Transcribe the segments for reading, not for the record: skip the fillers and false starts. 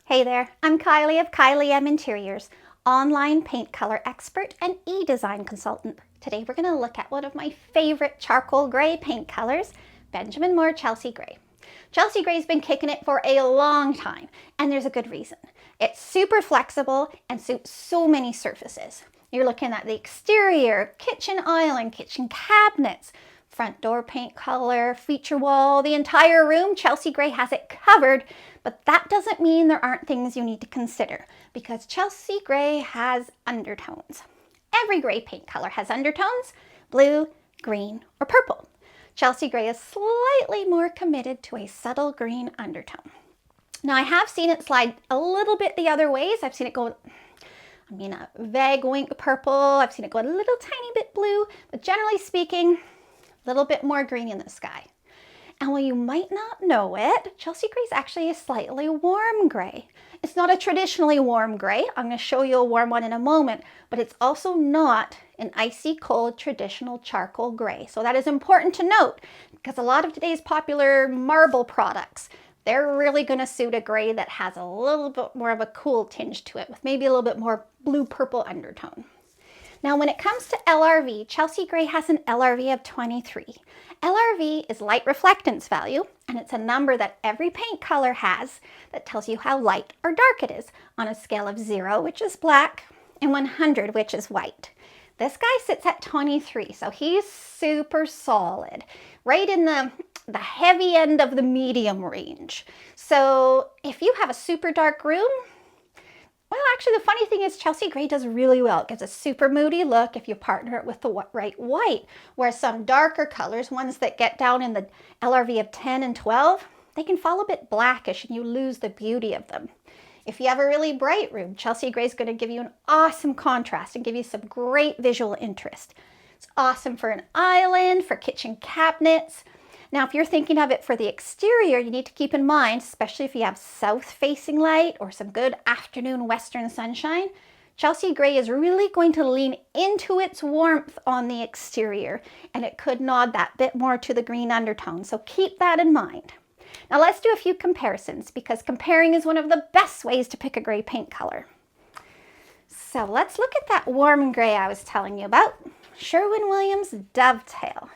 Hey there, I'm Kylie of Kylie M Interiors, online paint color expert and e-design consultant. Today we're going to look at one of my favorite charcoal gray paint colors, Benjamin Moore Chelsea Gray. Chelsea Gray's been kicking it for a long time, and there's a good reason. It's super flexible and suits so many surfaces. You're looking at the exterior, kitchen island, kitchen cabinets, front door paint color, feature wall, the entire room. Chelsea Gray has it covered, but that doesn't mean there aren't things you need to consider because Chelsea Gray has undertones. Every gray paint color has undertones, blue, green, or purple. Chelsea Gray is slightly more committed to a subtle green undertone. Now I have seen it slide a little bit the other ways. I've seen it go, a vague wink purple. I've seen it go a little tiny bit blue, but generally speaking, a little bit more green in the sky. And while you might not know it, Chelsea Gray is actually a slightly warm gray. It's not a traditionally warm gray. I'm going to show you a warm one in a moment, but it's also not an icy cold traditional charcoal gray. So that is important to note because a lot of today's popular marble products, they're really going to suit a gray that has a little bit more of a cool tinge to it with maybe a little bit more blue-purple undertone. Now, when it comes to LRV, Chelsea Gray has an LRV of 23. LRV is light reflectance value, and it's a number that every paint color has that tells you how light or dark it is on a scale of 0, which is black, and 100, which is white. This guy sits at 23, so he's super solid, right in the heavy end of the medium range. So if you have a super dark room, well, actually, the funny thing is Chelsea Gray does really well. It gives a super moody look if you partner it with the right white, whereas some darker colors, ones that get down in the LRV of 10 and 12, they can fall a bit blackish and you lose the beauty of them. If you have a really bright room, Chelsea Gray is going to give you an awesome contrast and give you some great visual interest. It's awesome for an island, for kitchen cabinets. Now, if you're thinking of it for the exterior, you need to keep in mind, especially if you have south-facing light or some good afternoon western sunshine, Chelsea Gray is really going to lean into its warmth on the exterior, and it could nod that bit more to the green undertone, so keep that in mind. Now, let's do a few comparisons, because comparing is one of the best ways to pick a gray paint color. So let's look at that warm gray I was telling you about, Sherwin-Williams Dovetail.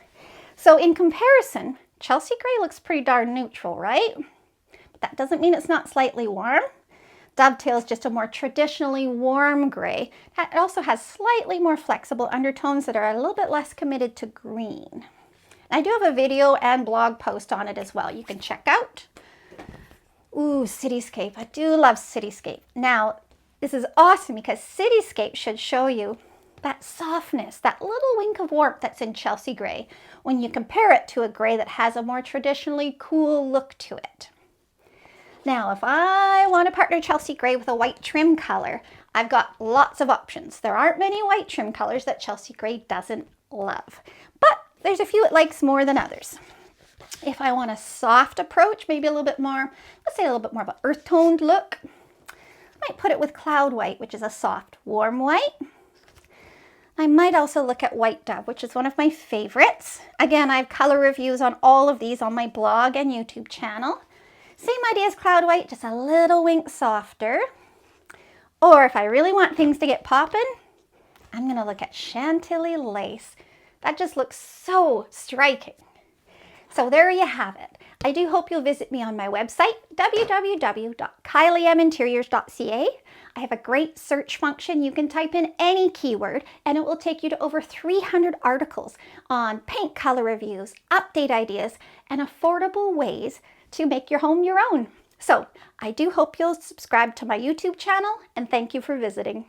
So in comparison, Chelsea Gray looks pretty darn neutral, right? But that doesn't mean it's not slightly warm. Dovetail is just a more traditionally warm gray. It also has slightly more flexible undertones that are a little bit less committed to green. I do have a video and blog post on it as well you can check out. Ooh, Cityscape. I do love Cityscape. Now, this is awesome because Cityscape should show you that softness, that little wink of warmth that's in Chelsea Gray when you compare it to a gray that has a more traditionally cool look to it. Now, if I want to partner Chelsea Gray with a white trim color, I've got lots of options. There aren't many white trim colors that Chelsea Gray doesn't love, but there's a few it likes more than others. If I want a soft approach, maybe a little bit more, let's say a little bit more of an earth-toned look, I might put it with cloud white, which is a soft, warm white. I might also look at White Dove, which is one of my favorites. Again, I have color reviews on all of these on my blog and YouTube channel. Same idea as Cloud White, just a little wink softer. Or if I really want things to get popping, I'm going to look at Chantilly Lace. That just looks so striking. So there you have it. I do hope you'll visit me on my website, www.kylieminteriors.ca. I have a great search function. You can type in any keyword and it will take you to over 300 articles on paint color reviews, update ideas, and affordable ways to make your home your own. So I do hope you'll subscribe to my YouTube channel and thank you for visiting.